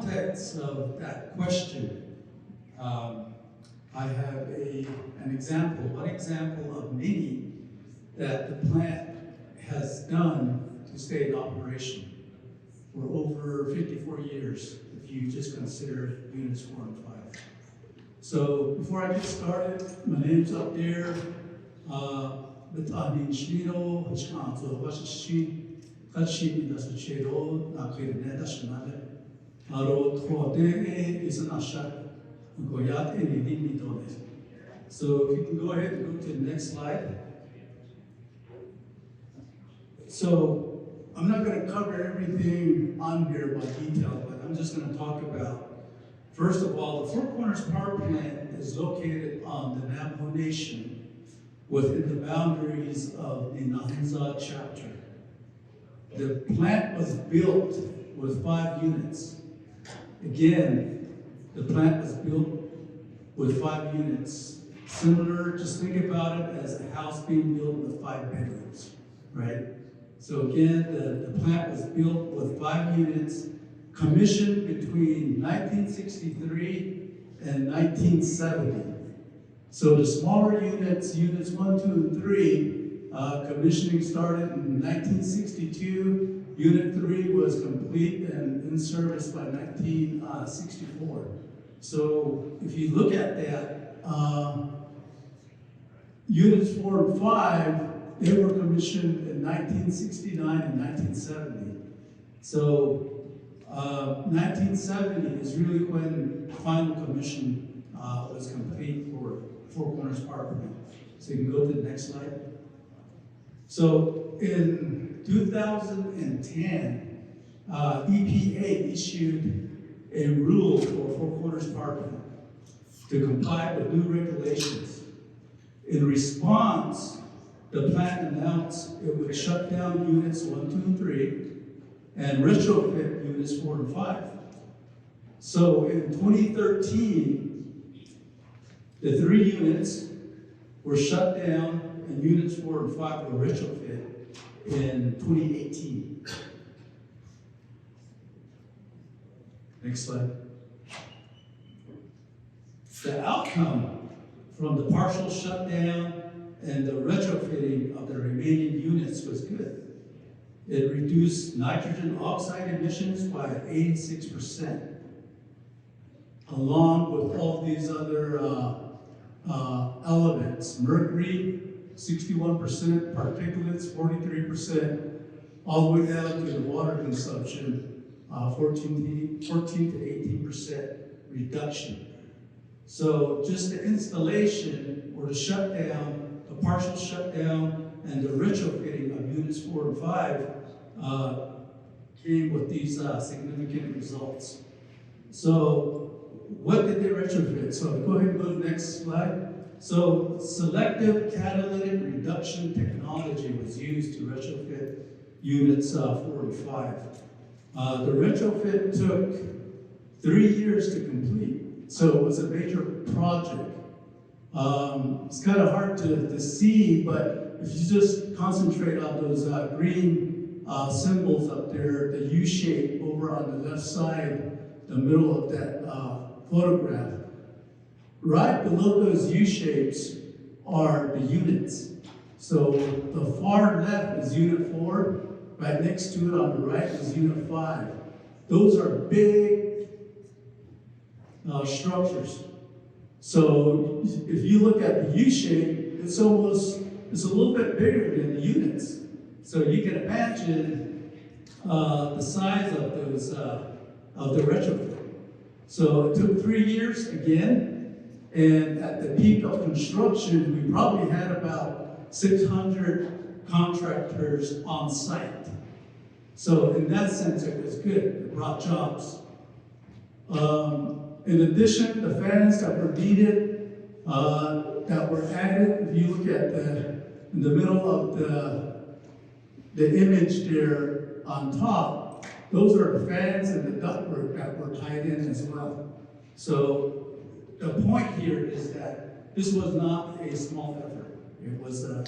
context of that question, I have one example of many that the plant has done to stay in operation for over 54 years, if you just consider units 4 and 5. So before I get started, my name's up there. Betanin Shmiro, Hachkanto, Washin, Kachin, that's a Chedo, Nakir Nedashanade, Aro Trote is an Ashak, Goyat, and Dini. So if you can go ahead and go to the next slide. So I'm not going to cover everything on here by detail, but I'm just going to talk about, first of all, the Four Corners Power Plant is located on the Navajo Nation within the boundaries of the Nahunza chapter. The plant was built with 5 units. Again, the plant was built with 5 units. Similar, just think about it as a house being built with 5 bedrooms, right? So again, the plant was built with 5 units, commissioned between 1963 and 1970. So the smaller units 1, 2, and 3, commissioning started in 1962. Unit 3 was complete and in service by 1964. So if you look at that, units 4 and 5, they were commissioned in 1969 and 1970. So 1970 is really when final commission was complete for Four Corners Power Plant. So you can go to the next slide. So in 2010, EPA issued a rule for Four Corners Power Plant to comply with new regulations. In response, the plant announced it would shut down units 1, 2, and 3 and retrofit units 4 and 5. So in 2013, the 3 units were shut down and units 4 and 5 were retrofit in 2018. Next slide. The outcome from the partial shutdown and the retrofitting of the remaining units was good. It reduced nitrogen oxide emissions by 86%, along with all these other elements. Mercury, 61%, particulates, 43%, all the way down to the water consumption, 14 to 18% reduction. So just the installation or the shutdown, the partial shutdown, and the retrofitting of units 4 and 5 came with these significant results. So what did they retrofit? So go ahead and go to the next slide. So selective catalytic reduction technology was used to retrofit units 4 and 5. The retrofit took 3 years to complete. So it was a major project. It's kind of hard to see, but if you just concentrate on those green symbols up there, the U shape over on the left side, the middle of that photograph, right below those U shapes are the units. So the far left is unit 4, right next to it on the right is unit 5. Those are big structures. So if you look at the U shape, it's a little bit bigger than the units. So you can imagine the size of those of the retrofit. So it took 3 years again, and at the peak of construction, we probably had about 600 contractors on site. So in that sense, it was good. It brought jobs. In addition, the fans that were needed, that were added, if you look at in the middle of the image there on top, those are the fans and the ductwork that were tied in as well. So the point here is that this was not a small effort. It was a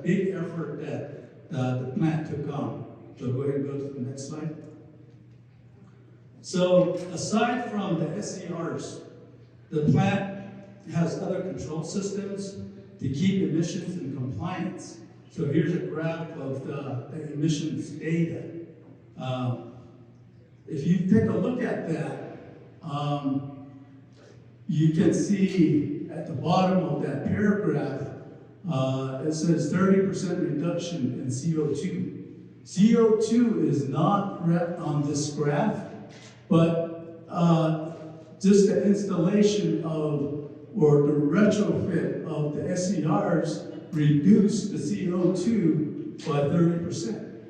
big effort that the plant took on. So go ahead and go to the next slide. So aside from the SCRs, the plant has other control systems to keep emissions in compliance. So here's a graph of the emissions data. If you take a look at that, you can see at the bottom of that paragraph, it says 30% reduction in CO2. CO2 is not on this graph, but just the installation of, or the retrofit of the SCRs reduced the CO2 by 30%.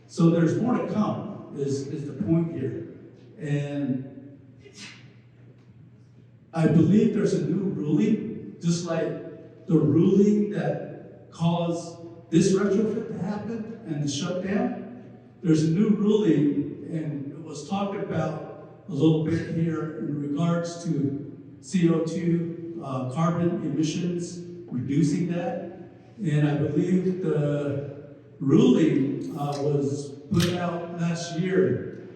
So there's more to come, is the point here. And I believe there's a new ruling, just like the ruling that caused this retrofit to happen and the shutdown. There's a new ruling, and it was talked about a little bit here in regards to CO2, carbon emissions, reducing that. And I believe the ruling was put out last year.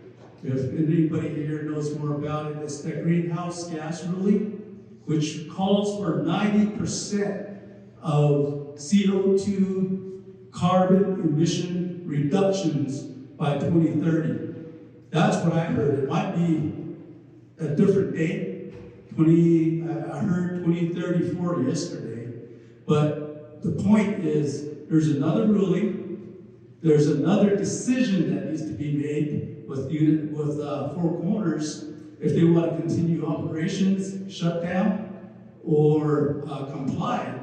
If anybody here knows more about it, it's the greenhouse gas ruling, which calls for 90% of CO2 carbon emission reductions by 2030. That's what I heard. It might be a different date. I heard 2034 yesterday. But the point is, there's another ruling, there's another decision that needs to be made with Four Corners if they want to continue operations, shut down, or comply.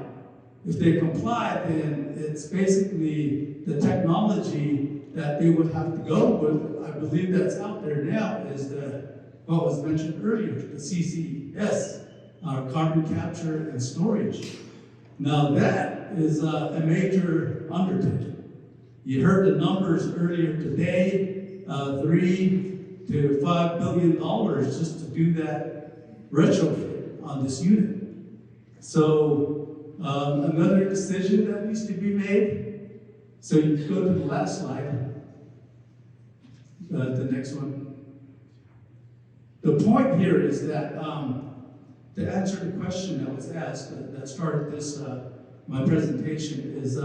If they comply, then it's basically the technology that they would have to go with. I believe that's out there now is what was mentioned earlier, the CCS, carbon capture and storage. Now that is a major undertaking. You heard the numbers earlier today, $3 to $5 billion just to do that retrofit on this unit. So another decision that needs to be made. So you go to the last slide, the next one. The point here is that to answer the question that was asked, that started this, my presentation, is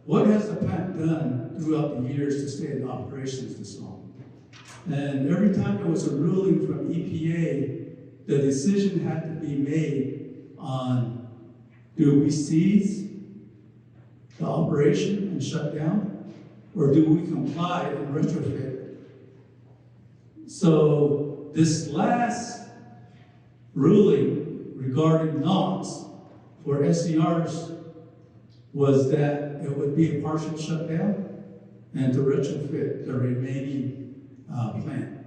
what has the plant done throughout the years to stay in operations this long? And every time there was a ruling from EPA, the decision had to be made on, do we cease the operation and shut down, or do we comply and retrofit? So this last ruling regarding NOx for SCRs was that it would be a partial shutdown and to retrofit the remaining plant.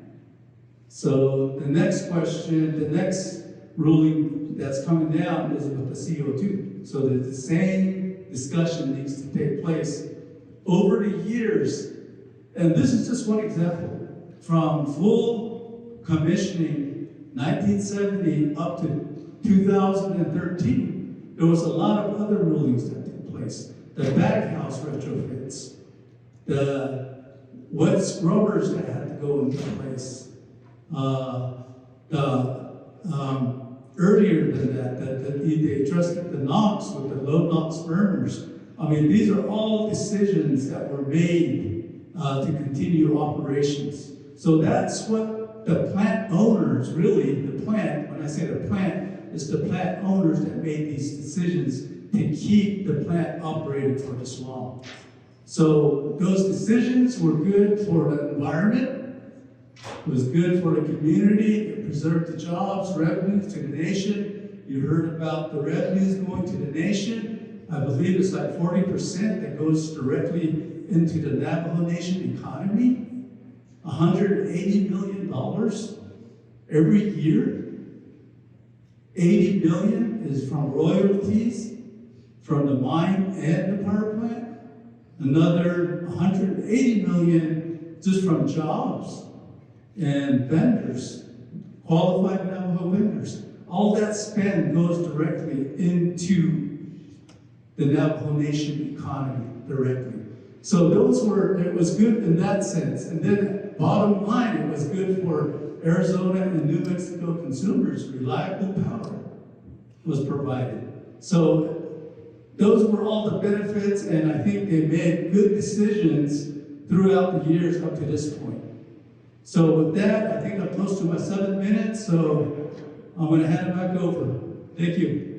So the next question, the next ruling that's coming down is with the CO2. So that the same discussion needs to take place over the years. And this is just one example. From full commissioning, 1970 up to 2013, there was a lot of other rulings that took place. The baghouse retrofits, the wet scrubbers that had to go into place, earlier than that they trusted the NOx with the low NOx burners. I mean, these are all decisions that were made to continue operations. So that's what the plant owners, really, the plant, when I say the plant, it's the plant owners that made these decisions to keep the plant operating for this long. So those decisions were good for the environment, it was good for the community, it preserved the jobs, revenues to the nation. You heard about the revenues going to the nation. I believe it's like 40% that goes directly into the Navajo Nation economy. $180 million every year. 80 million is from royalties from the mine and the power plant. Another 180 million just from jobs and vendors, qualified Navajo vendors. All that spend goes directly into the Navajo Nation economy directly. So it was good in that sense. And then bottom line, it was good for Arizona and New Mexico consumers. Reliable power was provided. So those were all the benefits, and I think they made good decisions throughout the years up to this point. So with that, I think I'm close to my 7 minutes, so I'm going to hand it back over. Thank you.